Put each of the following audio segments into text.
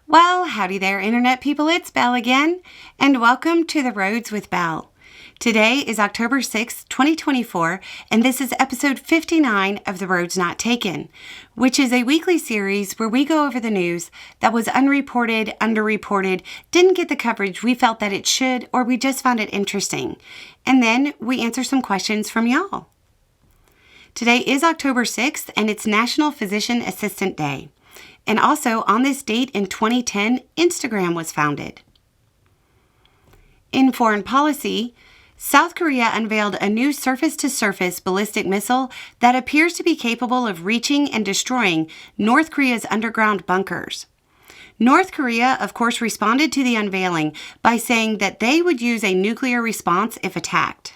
Well, howdy there, Internet people. It's Belle again, and welcome to The Roads with Belle. Today is October 6th, 2024, and this is episode 59 of The Roads Not Taken, which is a weekly series where we go over the news that was unreported, underreported, didn't get the coverage we felt that it should, or we just found it interesting. And then we answer some questions from y'all. Today is October 6th, and it's National Physician Assistant Day. And also, on this date in 2010, Instagram was founded. In foreign policy, South Korea unveiled a new surface-to-surface ballistic missile that appears to be capable of reaching and destroying North Korea's underground bunkers. North Korea, of course, responded to the unveiling by saying that they would use a nuclear response if attacked.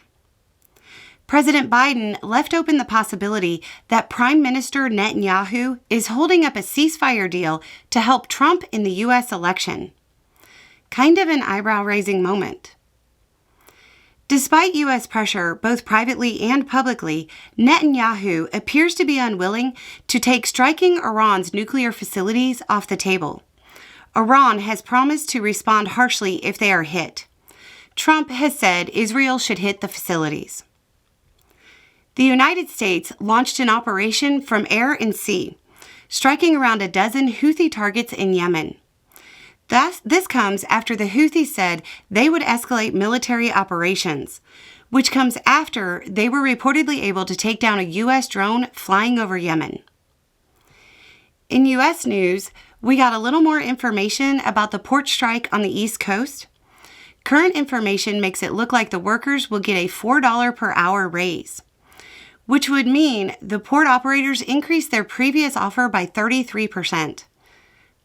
President Biden left open the possibility that Prime Minister Netanyahu is holding up a ceasefire deal to help Trump in the U.S. election. Kind of an eyebrow-raising moment. Despite U.S. pressure, both privately and publicly, Netanyahu appears to be unwilling to take striking Iran's nuclear facilities off the table. Iran has promised to respond harshly if they are hit. Trump has said Israel should hit the facilities. The United States launched an operation from air and sea, striking around a dozen Houthi targets in Yemen. This comes after the Houthis said they would escalate military operations, which comes after they were reportedly able to take down a U.S. drone flying over Yemen. In U.S. news, we got a little more information about the port strike on the East Coast. Current information makes it look like the workers will get a $4 per hour raise, which would mean the port operators increased their previous offer by 33%.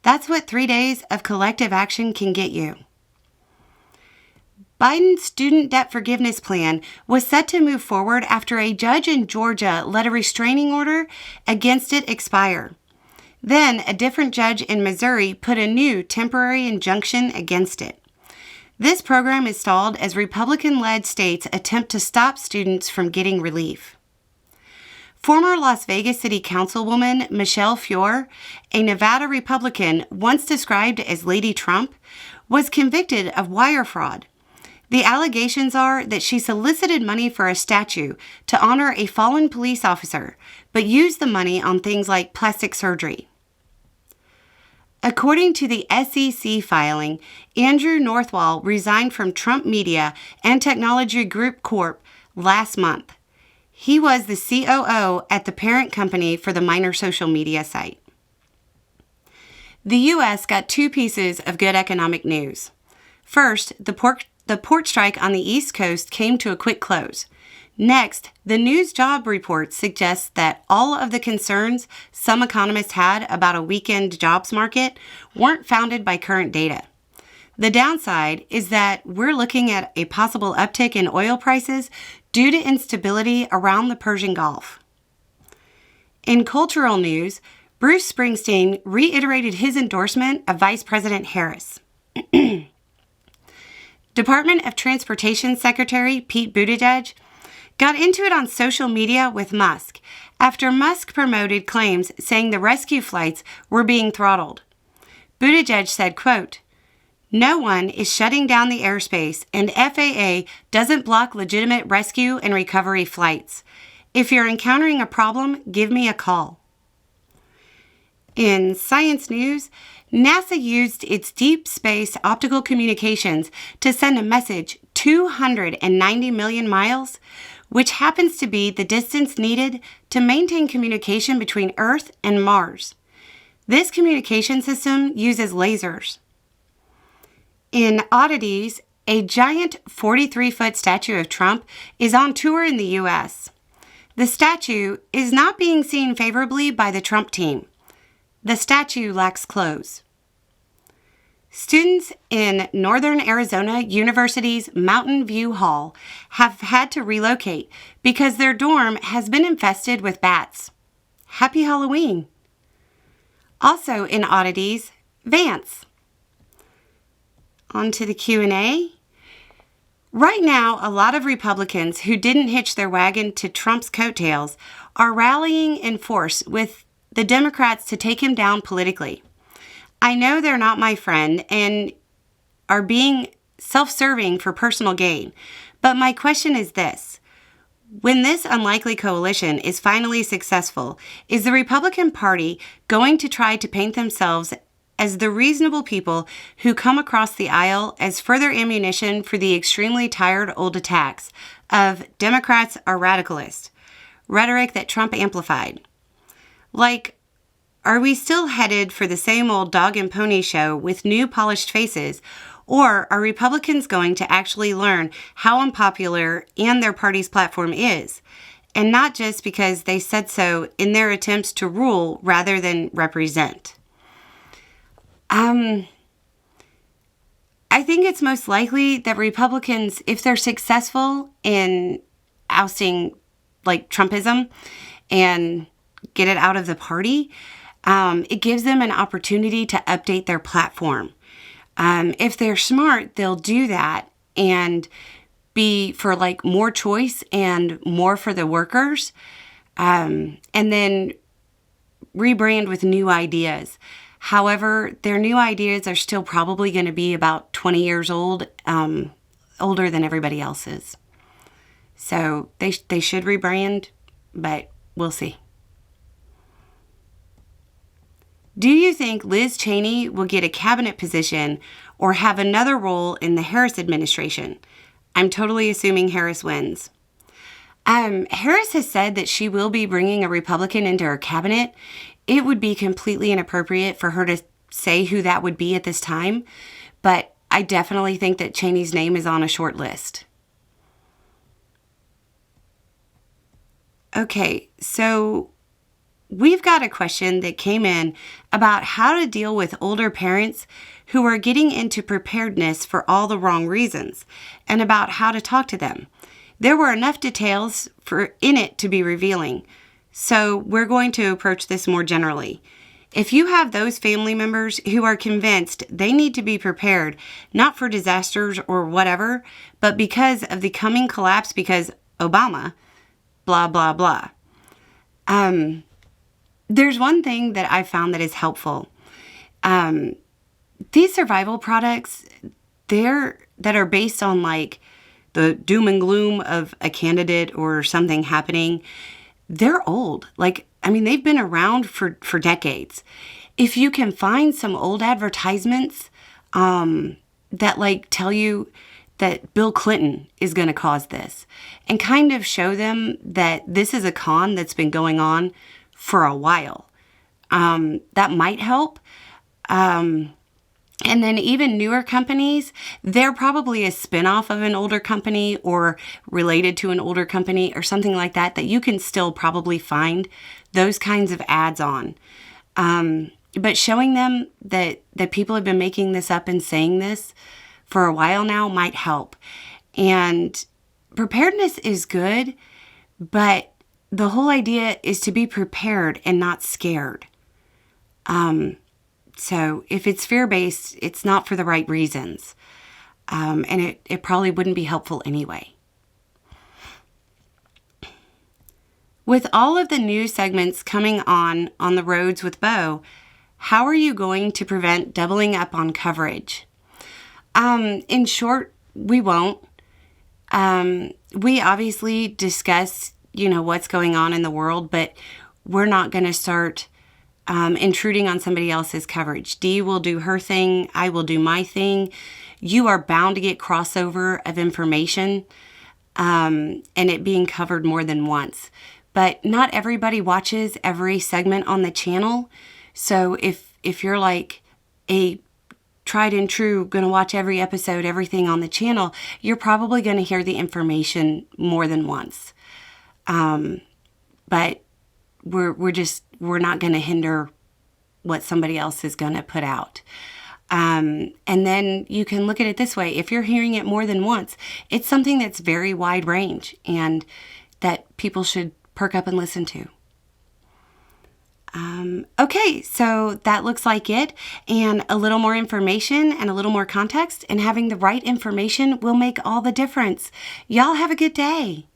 That's what 3 days of collective action can get you. Biden's student debt forgiveness plan was set to move forward after a judge in Georgia let a restraining order against it expire. Then, a different judge in Missouri put a new temporary injunction against it. This program is stalled as Republican-led states attempt to stop students from getting relief. Former Las Vegas City Councilwoman Michelle Fiore, a Nevada Republican once described as Lady Trump, was convicted of wire fraud. The allegations are that she solicited money for a statue to honor a fallen police officer, but used the money on things like plastic surgery. According to the SEC filing, Andrew Northwell resigned from Trump Media and Technology Group Corp. Last month. He was the COO at the parent company for the minor social media site. The U.S. got two pieces of good economic news. First, the port strike on the East Coast came to a quick close. Next, the news job report suggests that all of the concerns some economists had about a weakened jobs market weren't founded by current data. The downside is that we're looking at a possible uptick in oil prices due to instability around the Persian Gulf. In cultural news, Bruce Springsteen reiterated his endorsement of Vice President Harris. Department of Transportation Secretary Pete Buttigieg got into it on social media with Musk after Musk promoted claims saying the rescue flights were being throttled. Buttigieg said, quote, "No one is shutting down the airspace, and FAA doesn't block legitimate rescue and recovery flights. If you're encountering a problem, give me a call." In science news, NASA used its deep space optical communications to send a message 290 million miles, which happens to be the distance needed to maintain communication between Earth and Mars. This communication system uses lasers. In oddities, a giant 43-foot statue of Trump is on tour in the U.S. The statue is not being seen favorably by the Trump team. The statue lacks clothes. Students in Northern Arizona University's Mountain View Hall have had to relocate because their dorm has been infested with bats. Happy Halloween! Also in oddities, Vance. On to the Q&A. Right now, a lot of Republicans who didn't hitch their wagon to Trump's coattails are rallying in force with the Democrats to take him down politically. I know they're not my friend and are being self-serving for personal gain, but my question is this. When this unlikely coalition is finally successful, is the Republican Party going to try to paint themselves as the reasonable people who come across the aisle as further ammunition for the extremely tired old attacks of Democrats are radicalist, rhetoric that Trump amplified? Like, are we still headed for the same old dog and pony show with new polished faces, or are Republicans going to actually learn how unpopular and their party's platform is, and not just because they said so in their attempts to rule rather than represent? I think it's most likely that Republicans, if they're successful in ousting like Trumpism and get it out of the party, it gives them an opportunity to update their platform. If they're smart, they'll do that and be for like more choice and more for the workers, and then rebrand with new ideas. However, their new ideas are still probably going to be about 20 years old, older than everybody else's. So they should rebrand, but we'll see. Do you think Liz Cheney will get a cabinet position or have another role in the Harris administration? I'm totally assuming Harris wins. Harris has said that she will be bringing a Republican into her cabinet. It would be completely inappropriate for her to say who that would be at this time, but I definitely think that Cheney's name is on a short list. Okay, so we've got a question that came in about how to deal with older parents who are getting into preparedness for all the wrong reasons and about how to talk to them. There were enough details in it to be revealing, so we're going to approach this more generally. If you have those family members who are convinced they need to be prepared, not for disasters or whatever, but because of the coming collapse because Obama, blah, blah, blah. There's one thing that I found that is helpful. These survival products, that are based on like the doom and gloom of a candidate or something happening, they're old. They've been around for decades. If you can find some old advertisements that like tell you that Bill Clinton is going to cause this and kind of show them that this is a con that's been going on for a while, that might help. And then even newer companies, they're probably a spinoff of an older company or related to an older company or something like that you can still probably find those kinds of ads on. But showing them that people have been making this up and saying this for a while now might help. And preparedness is good, but the whole idea is to be prepared and not scared. So if it's fear-based, it's not for the right reasons. And it probably wouldn't be helpful anyway. With all of the new segments coming on the roads with Bo, how are you going to prevent doubling up on coverage? In short, we won't. We obviously discuss, what's going on in the world, but we're not going to start intruding on somebody else's coverage. Dee will do her thing. I will do my thing. You are bound to get crossover of information and it being covered more than once. But not everybody watches every segment on the channel. So if you're like a tried and true, going to watch every episode, everything on the channel, you're probably going to hear the information more than once. But we're not going to hinder what somebody else is going to put out. And then you can look at it this way. If you're hearing it more than once, it's something that's very wide range and that people should perk up and listen to. Okay, so that looks like it. And a little more information and a little more context and having the right information will make all the difference. Y'all have a good day.